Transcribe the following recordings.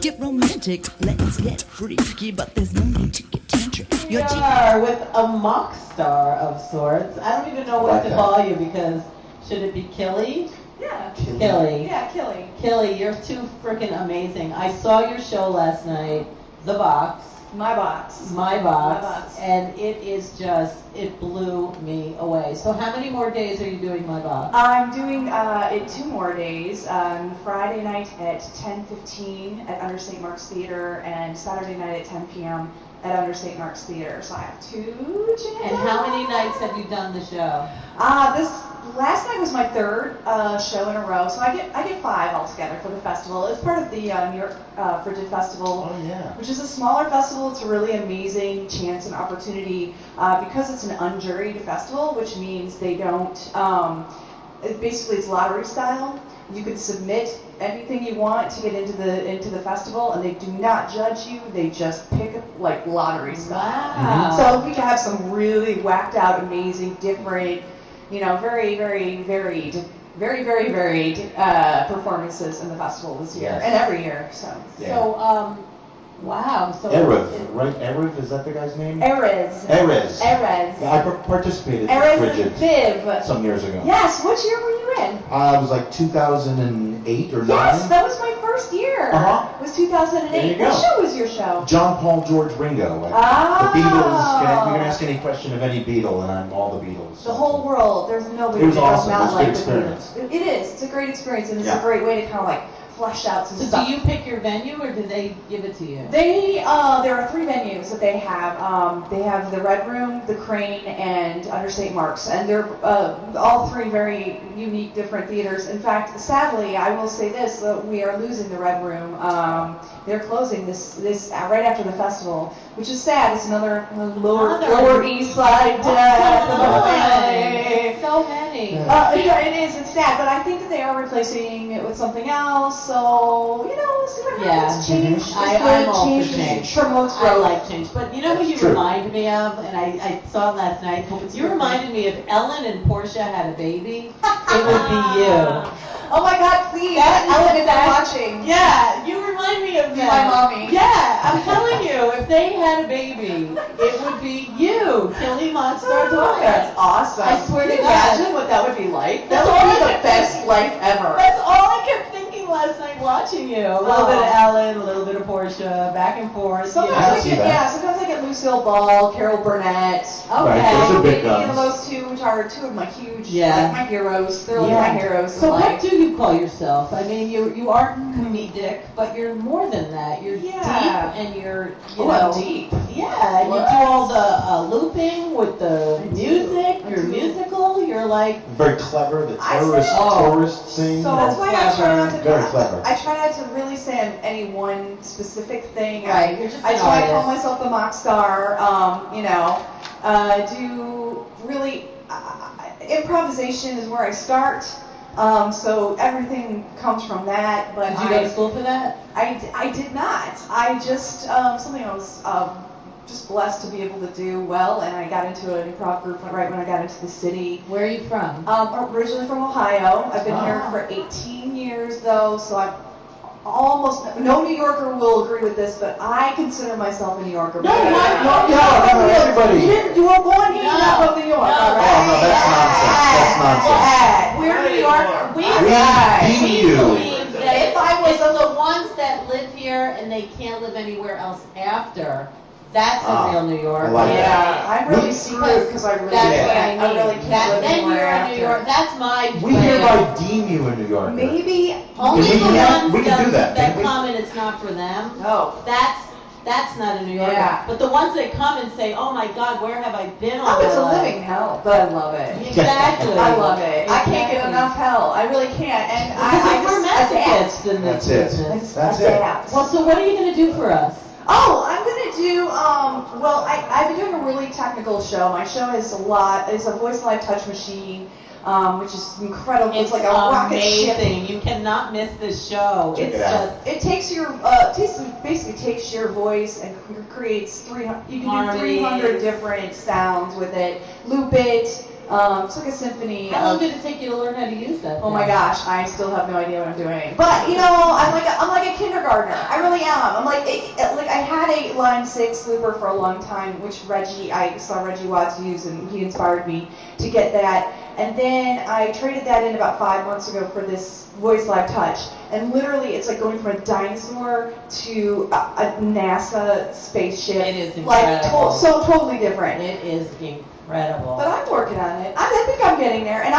get romantic, let's get freaky, but there's no need to get tantric. We are with a MocKStaR of sorts. I don't even know what to call you because should it be KiLLy? Yeah. KiLLy. Yeah, KiLLy. KiLLy, you're too freaking amazing. I saw your show last night, The Box. My box. My box. And it is just, it blew me away. So how many more days are you doing My Box? I'm doing it 2 more days. Friday night at 10:15 at Under St. Mark's Theater and Saturday night at 10 p.m. at Under St. Mark's Theater. So I have 2 chances. And how many nights have you done the show? This last night was my 3rd show in a row, so I get 5 altogether for the festival. It's part of the New York Frigid Festival, which is a smaller festival. It's a really amazing chance and opportunity because it's an unjuried festival, which means they don't. Basically, it's lottery style. You can submit anything you want to get into the festival, and they do not judge you. They just pick like lottery style. Wow. So we can have some really whacked out, amazing, different. Very, very varied, performances in the festival this year and every year. So, wow. So Erev, right? Erev, is that the guy's name? Erez. Yeah, I participated in Frigid Viv. some years ago. Yes. Which year were you in? It was like 2008 or 9. Yes, that was my first year. It was 2008. There you go. What show was your show? John, Paul, George, Ringo. The Beatles. You can ask any question of any Beatle, and I'm all the Beatles. The whole world. There's nobody It was that does awesome. It not was a like good the experience. Beatles. It is. It's a great experience, and it's a great way to kind of like flesh out some So stuff. do you pick your venue, or do they give it to you? There are 3 venues that they have. They have the Red Room, the Crane, and Under St. Mark's, and they're all 3 very unique, different theaters. In fact, sadly, I will say this: we are losing the Red Room. They're closing this right after the festival, which is sad. It's another lower East Side. So many. It is. It's sad, but I think that they are replacing it with something else. So we'll see what happens. Change. I'm all for change. Promotes I growth. like change. But you know who you remind me of, and I saw it last night. You reminded me if Ellen and Portia had a baby, it would be you. Oh my God! Please, Ellen, if they're watching. Yeah, you remind me of them. My mommy. Yeah, I'm telling you, if they had a baby, it would be you, KiLLy MocKStaR daughter. That's awesome. I swear to Can you God. imagine what that would be like? That That's would all be I the best life ever. That's all I kept thinking last night watching you. A little bit of Ellen, a little bit of Portia, back and forth. Sometimes sometimes I get Lucille Ball, Carol Burnett. Okay. Those are big Maybe guns. those 2, which are 2 of my huge, Yeah. my heroes. They're like my heroes. So in what life. do you call yourself? I mean, you are comedic, but you're more than that. You're deep, and you're I'm deep. Yeah, you do all the looping with the music. You're musical. You're like Very clever. The tourist thing. So that's why I try not to. Very clever. I try not to really say any one specific thing. Right, you're just I an try to artist. call myself the MocKStaR. Do really improvisation is where I start. So everything comes from that. But did you go to school for that? I did not. I just something I was just blessed to be able to do well, and I got into an improv group right when I got into the city. Where are you from? Originally from Ohio. I've been here for 18 years though, so I'm almost, no New Yorker will agree with this, but I consider myself a New Yorker. No, everybody. You were born here, not from New York, all right? No, that's nonsense. That's nonsense. We're New York. We believe that if I was the ones that live here and they can't live anywhere else after, that's a real New York. I like that. I'm really screwed because I really That's can't. I really can't live then anywhere you're in after. New York. That's my We hereby deem you a New Yorker. Maybe. Only we the can- ones we can do that, can't we? come and it's not for them. No. That's not a New Yorker. Yeah. But the ones that come and say, "Oh my God, where have I been all Oh, it's my a life?" living hell, but I love it. Exactly. I love it. I can't get Exactly. enough hell. I really can't. And We're I just masochists in this That's it. business. That's it. Well, so what are you going to do for us? Oh, I'm going to do, I've been doing a really technical show. My show is it's a voice live touch machine, which is incredible. It's like a rocket ship. amazing. You cannot miss this show. Check It's it out. just It takes your, basically takes your voice and creates 300, you can do Harmonies. 300 different sounds with it. Loop it, It's like a symphony. How long did it take you to learn how to use that? Oh my gosh, I still have no idea what I'm doing. But you know, I'm like a kindergartner. I really am. I'm like I had a Line 6 looper for a long time, which I saw Reggie Watts use, and he inspired me to get that. And then I traded that in about 5 months ago for this Voice Live Touch. And literally, it's like going from a dinosaur to a NASA spaceship. It is incredible. Like so totally different. It is incredible. But I'm working on it. I think I'm getting there. And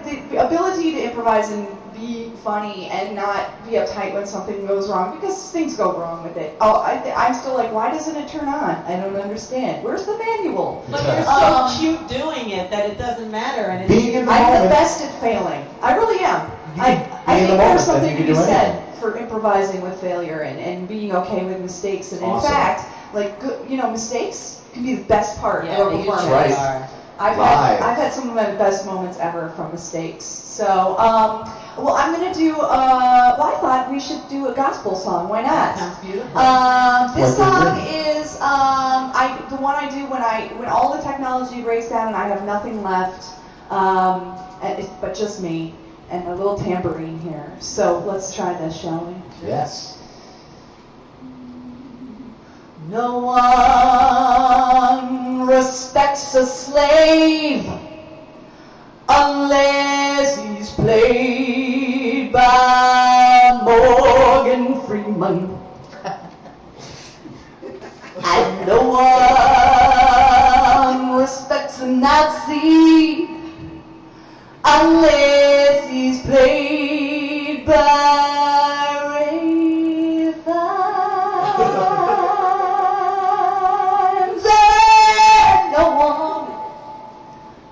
the ability to improvise and be funny and not be uptight when something goes wrong, because things go wrong with it. I'm still like, why doesn't it turn on? I don't understand. Where's the manual? But you're so cute doing it that it doesn't matter. And I'm the best at failing. I really am. I think there's something to be said for improvising with failure and being okay with mistakes. And in fact, like mistakes can be the best part of a performance. Right. I've had some of my best moments ever from mistakes. So, well, I'm gonna do. I thought we should do a gospel song. Why not? Sounds beautiful. This song is the one I do when all the technology breaks down and I have nothing left, but just me and a little tambourine here. So let's try this, shall we? Yes. No one respects a slave unless he's played by Morgan Freeman. And no one respects a Nazi unless he's played by Ray Fiennes. And no one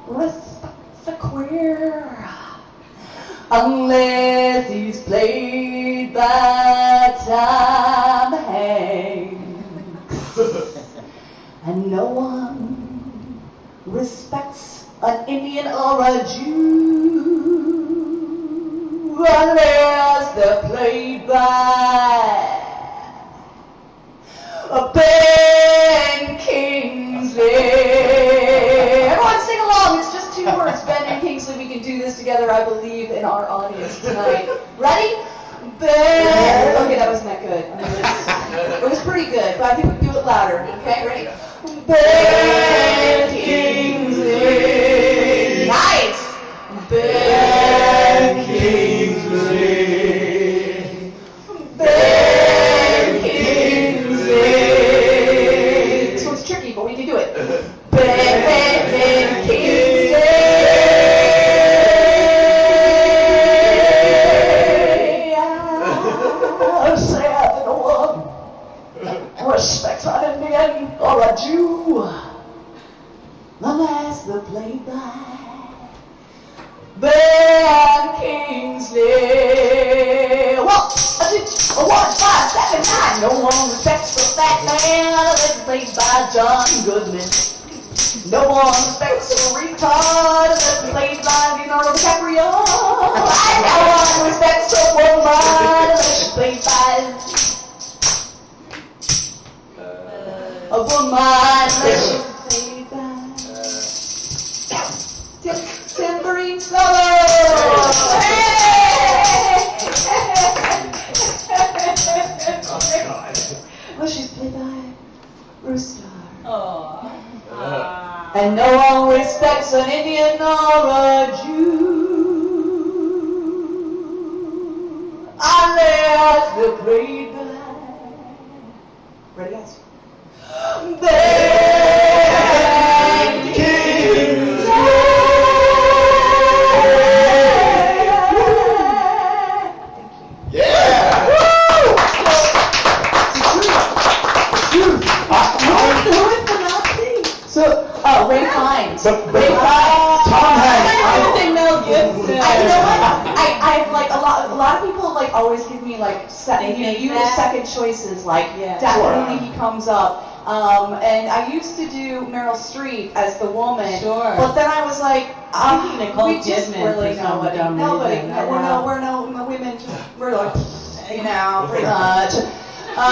respects a queer unless he's played by Tom Hanks. And no one respects an Indian or a Jew unless they're played by Ben Kingsley. Everyone sing along. It's just 2 words. Ben and Kingsley. We can do this together. I believe in our audience tonight. Ready? Ben. Okay, that wasn't that good. It was pretty good, but I think we can do it louder. Okay, ready? Ben Kingsley. Nice. Ben Kingsley. Ben Kingsley. This one's tricky, but we can do it. Ben Kingsley. I say that no one respects an Indian or a Jew unless they're played by Ben Kingsley. 1, 2, 1, 5, 7, 9. No one respects the fat man unless played by John Goodman. No one respects a retard unless played by Leonardo DiCaprio. And no one respects a woman unless played by a woman unless played by tambourine solo. Well, she's played by rew-who-strawberries-kahl. And no one respects an Indian or a Jew unless they're played by. Ready, guys? Ben Kingsley. Yeah! So, Ray Fiennes. But Tom Hanks. I think Mel Gibson. You know what? I like a lot of people like always give me like second choices, like definitely he comes up. And I used to do Meryl Streep as the woman. Sure. But then I was like, we just Kidman really for some nobody. dumb Nobody. reason. We're no women. We're like, pretty much. For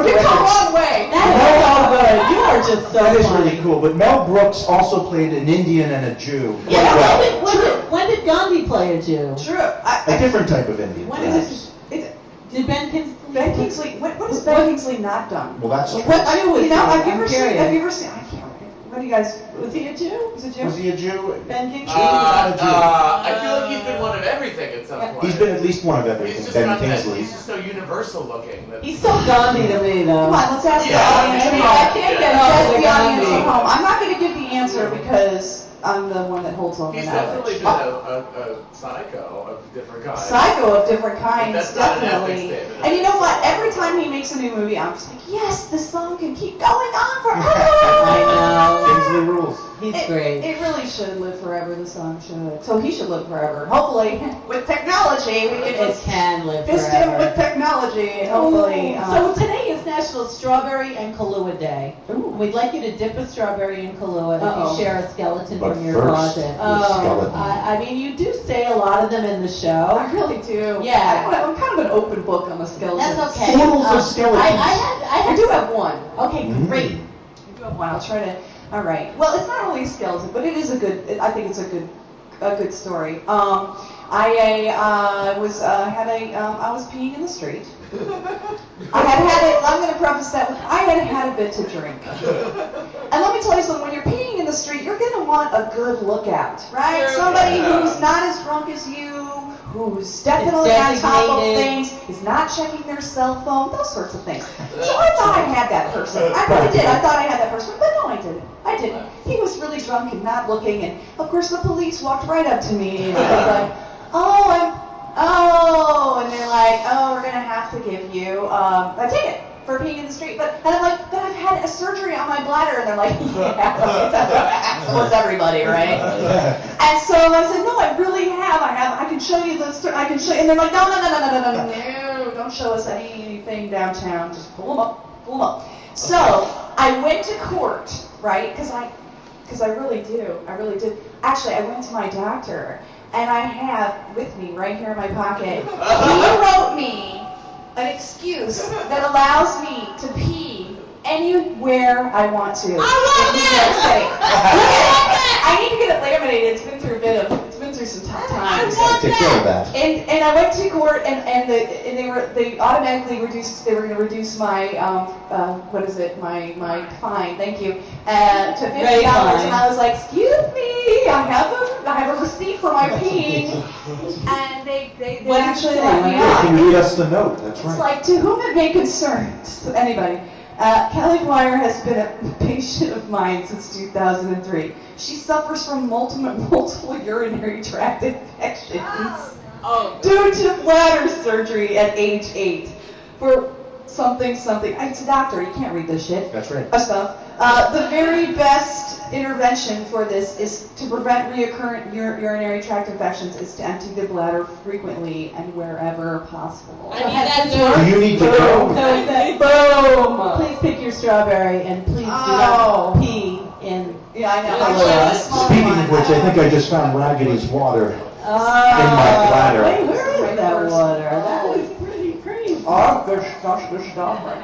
the You've come a record, long way. That is so good. You are just so that is funny. really cool. But Mel Brooks also played an Indian and a Jew. quite Yeah, well. when did Gandhi play a Jew? True. A different type of Indian. When perhaps. is Did Ben Kingsley? Ben Kingsley, what has Ben Kingsley not done? Well, that's true. What Jew was he? Have you I'm ever seen, curious. I can't remember. What do you guys, Was he a Jew? was it Jim? Was he a Jew? Ben Kingsley? not a Jew. I feel like he's been one of everything at some point. He's been at least one of He's everything. just Ben got that. Kingsley. He's just so universal looking. That He's so Gandhi to me, though. Come on, let's ask the Yeah. audience at I mean, home. I can't get Let's ask it. the audience Gandhi. at home. I'm not going to give the answer because I'm the one that holds all the he's knowledge. definitely been a psycho of different kinds. Psycho of different kinds, That's not an definitely. ethics statement. And you know what? Every time he makes a new movie, I'm just like, yes, this song can keep going on forever. I know. Kingsley rules. He's It, great. it really should live forever. The song should. So he should live forever. Hopefully, with technology, we can It just can live fist him forever. with technology. And hopefully, So today is National Strawberry and Kahlua Day. Ooh. We'd like you to dip a strawberry in Kahlua Uh-oh. if you share a skeleton But from your first, closet. the skeleton. I mean, you do say a lot of them in the show. I really do. Yeah. I'm kind of an open book on the skeleton. That's okay. Portals of skeletons. I I do have one. Okay, great. I do have one. I'll try to. All right. Well, it's not really a skeleton, but it is a good. I think it's a good story. I was peeing in the street. I had it. I'm going to preface that with I had a bit to drink. And let me tell you something. When you're peeing in the street, you're going to want a good lookout, right? Sure. Somebody Yeah. who's not as drunk as you, who's definitely on top of things, is not checking their cell phone, those sorts of things. So I thought I had that person. I really did. I thought I had that person, but no, I didn't. I didn't. He was really drunk and not looking, and of course the police walked right up to me and they was like, and they're like, we're gonna have to give you a ticket for peeing in the street. And I'm like, but I've had a surgery on my bladder, and they're like, yeah, that's what's everybody, right? And so I said, no, I really have. I can show you the. I can show you. And they're like, no, don't show us anything downtown. Just pull them up. So I went to court, right? Because I really did. Actually, I went to my doctor, and I have with me right here in my pocket. He wrote me an excuse that allows me to pee anywhere I want to in New York City. I need to get it laminated. It's been through some tough times. Take care of that. And I went to court and they automatically reduced. They were going to reduce my my fine. Thank you. To $50, and I was like, excuse me, I have a receipt for my peeing, and they actually let me Yeah, off. can you read us the note? That's It's right. like, to whom it may concern, to anybody, KiLLy DwYeR has been a patient of mine since 2003. She suffers from multiple urinary tract infections due to bladder surgery at age 8 for something. It's a doctor, you can't read this shit. That's right. Stuff. The very best intervention for this is to prevent recurrent urinary tract infections is to empty the bladder frequently and wherever possible. Do you need to go? Boom! Please pick your strawberry and please do Oh. not pee in. Yeah, I know. Yeah. Speaking of which, I think I just found Raggedy's water. Oh, In my bladder. Wait, where is that water? That is pretty crazy. Oh, good stuff right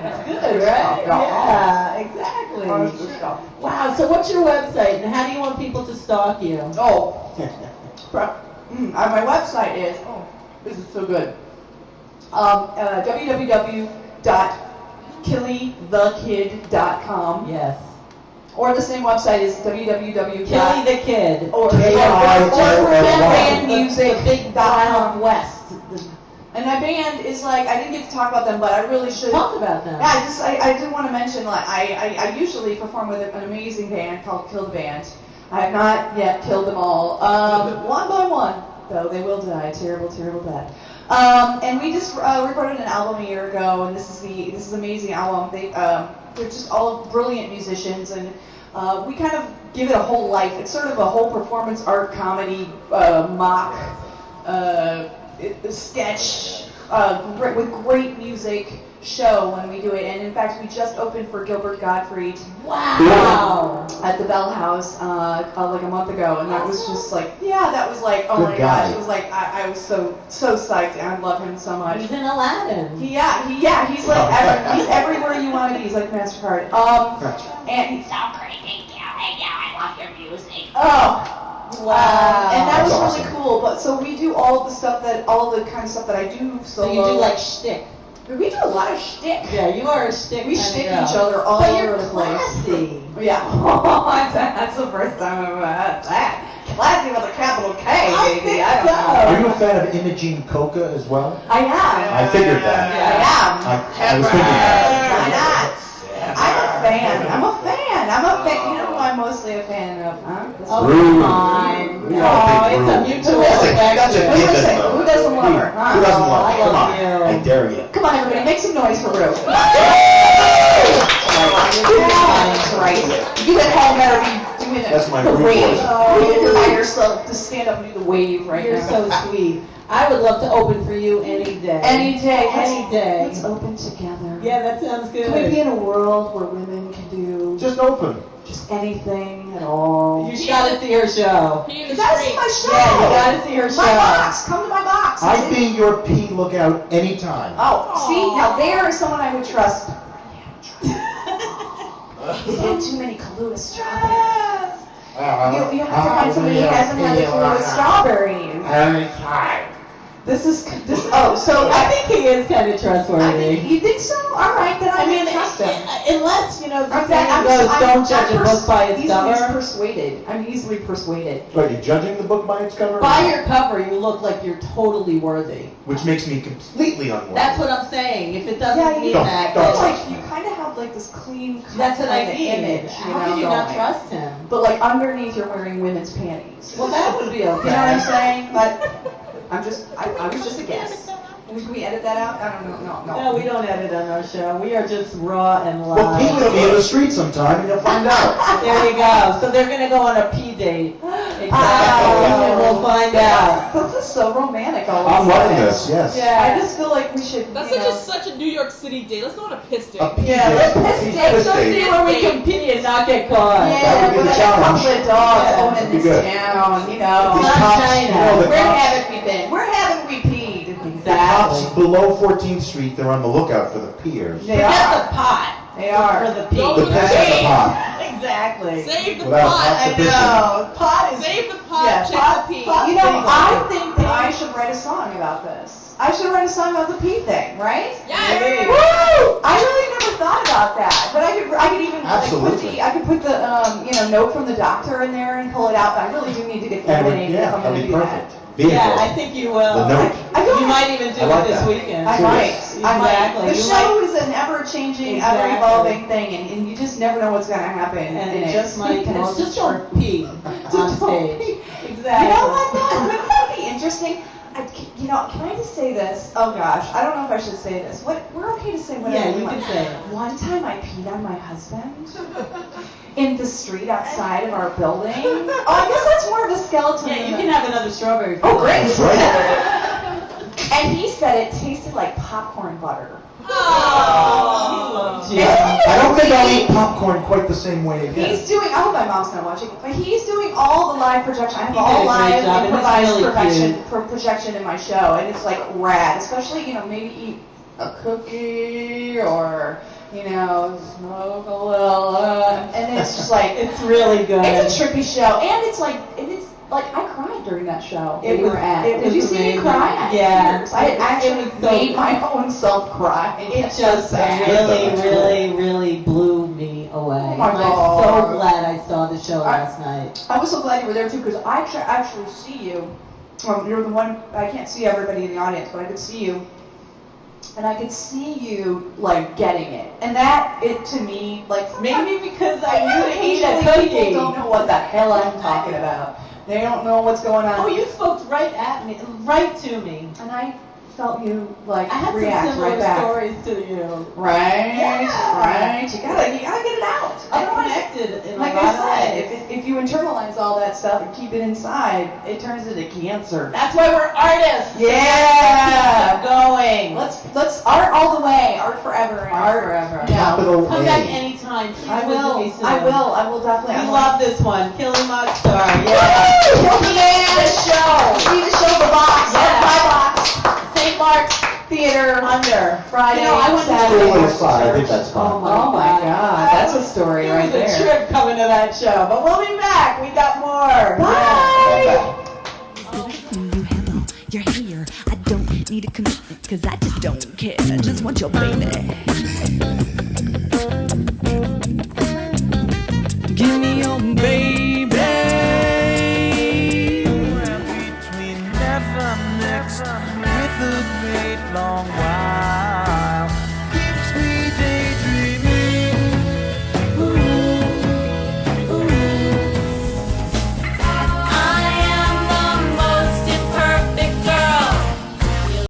there. Good, right? Yeah, exactly. Good stuff. Wow, so what's your website and how do you want people to stalk you? Oh, my website is, this is so good. www.KiLLythekid.com. Yes. Or the same website is www. KiLLy the Kid. Or KiLLy. The big Wild West. And my band is like, I didn't get to talk about them, but I really should. Talk about them. Yeah, I do want to mention, like, I usually perform with an amazing band called KiLLy Band. I have not yet killed them all. One by one, though, they will die. Terrible, terrible death. And we just recorded an album a year ago, and this is an amazing album. They're just all brilliant musicians, and we kind of give it a whole life. It's sort of a whole performance art comedy mock sketch with great music show when we do it. And in fact, we just opened for Gilbert Gottfried. Wow. At the Bell House like a month ago, and that was just like, that was like, oh Good my guy. gosh, it was like I was so psyched. I love him so much. He's in Aladdin. He's like he's everywhere you want to be. He's like MasterCard. And he's so creepy. I love your music. Oh, wow. And that was That's really awesome. cool. But so we do all the kind of stuff that I do. So you do like shtick. We do a lot of shtick. Yeah, you are a shtick. We kind of shtick girl. each other all But over you're the place. classy. Yeah. That's the first time I've ever had that. Classy with a capital K, I baby. think I don't so. know. Are you a fan of Imogene Coca as well? I am. I figured that. I I was thinking that. Why not? I'm a fan. You know who I'm mostly a fan of, huh? Oh, Rude. come on. We No, are big it's a rude. mutual That's a affection. given, though. Who doesn't love her? Huh? Who doesn't love I her? Come love on. you. I dare you. Come on, everybody, make some noise for Rue. That's right. You at home better be doing That's my the Rue wave. voice. You can buy yourself to stand up and do the wave right You're now. so sweet. I would love to open for you any day. Any day. Any day. Let's open together. Yeah, that sounds good. Can we be in a world where women can do Just open. just anything at all? You gotta see her show. You gotta see my show. Yeah, you gotta see her show. My box. Come to my box. I'd be your P lookout anytime. Oh, see, now there is someone I would trust. He's had too many KiLLy strawberries. You have to find somebody who hasn't had the KiLLy strawberries. So I think he is kind of trustworthy. you think so? All right, then I mean, trust him. Unless, the I'm saying goes, don't judge a book by its easily cover. persuaded. I'm easily persuaded. What, are you judging the book by its cover? By your cover, you look like you're totally worthy. Which makes me completely unworthy. That's what I'm saying. If it doesn't Yeah, mean don't- that, don't It's then- like you kind of have like this clean cut that's what I kind of mean. image. How could you not going. trust him? But like underneath, you're wearing women's panties. Well, that would be okay. You know what I'm saying? But I was just a guess. Can we edit that out? I don't know. No, we don't edit on our show. We are just raw and live. Well, Pete will be in the street sometime and you'll find out. There you go. So they're going to go on a pee date. Exactly. Oh. And we'll find out. This is so romantic all I'm of a loving sudden. this, yes. Yeah. I just feel like we should. That's you know, just such a New York City date. Let's go on a piss date. A P Yeah, date. let's A piss P date. piss Let's date. see where we can pee and not get caught. Yeah, would be the with a challenge. couple of dogs Yeah. owning That'd be this good. town, you know. These Not cops, China. you know, the Where cops, haven't we been? Where haven't we peed? the cops Exactly. below 14th Street, they're on the lookout for the peers. They Forget are. the pot. They are. For the pee. Go The piss and the pot. Exactly. Save the Without pot. lots of pissing. Pot is. Save the pot. Yeah, check pot, the pee. pot. You know, Things I like think that I should write a song about this. I should write a song about the pee thing, right? Yes. Woo! I really never thought about that, but I could even Absolutely. I could put the note from the doctor in there and pull it out. But I really do need to get And eliminated if I'm that'd going to be do perfect. that. Vehicle. Yeah, I think you will. The note. I feel You like might even do I like it this that. weekend. I Serious. might. I might. Exactly. The You show is an ever-changing, Exactly. ever-evolving thing, and you just never know what's going to happen. And in it just might, Speaking of it's just don't pee on stage. Exactly. You know what? Wouldn't that be interesting? Can I just say this? Oh gosh, I don't know if I should say this. We're okay to say whatever Yeah, we you want. can say it. One time I peed on my husband in the street outside of our building. Oh, I guess that's more of a skeleton. Yeah, than you a- can have another strawberry. Oh, great. That's right. And he said it tasted like popcorn butter. Oh, he loves you. I don't think I'll eat popcorn quite the same way again. He's doing, I hope my mom's not watching, but he's doing all the live projection. I have He all did a great live job, and he's improvised really cute. projection in my show, and it's like rad. Especially, maybe eat a cookie or, smoke a little, and then it's just like, It's really good. it's a trippy show, and it's like I cried during that show It we was- were at. it Did was you see me amazing. cry? I had Yeah. tears. I It actually was so made good. my own self cry. It just really blew me away. Oh my I'm God. so glad I saw the show last night. I was so glad you were there too, because I actually see you. You're the one, I can't see everybody in the audience, but I could see you. And I could see you, getting it. And that, to me, Maybe because I know knew to eat a occasionally people cookie. don't know what the hell I'm talking about. They don't know what's going on. Oh, you spoke right at me, right to me. And I felt you like I had react some similar right back. stories to you. Right, Yeah. right. You gotta get it out. I Otherwise, connected in like a lot I of said, ways. if you internalize all that stuff and keep it inside, it turns into cancer. That's why we're artists. Yeah. Keep going. Let's art all the way, art forever. Art forever. Capital Come A. back anytime. Please I visit will. me soon. I will definitely. We love this one. KiLLy MocKStaR. Yeah. Yeah. The show. See the show, the box. Yeah. My box. St. Mark's Theater. Under. Friday. You know, I went to Saturday. School aside, I think that's fine. Oh my God, that's a story right There was a there. trip coming to that show, but we'll be back. We got more. Bye. You have all your hair. I don't need a commitment, cause I just don't care. I just want your baby. Give me your baby. Between never next with a great long while.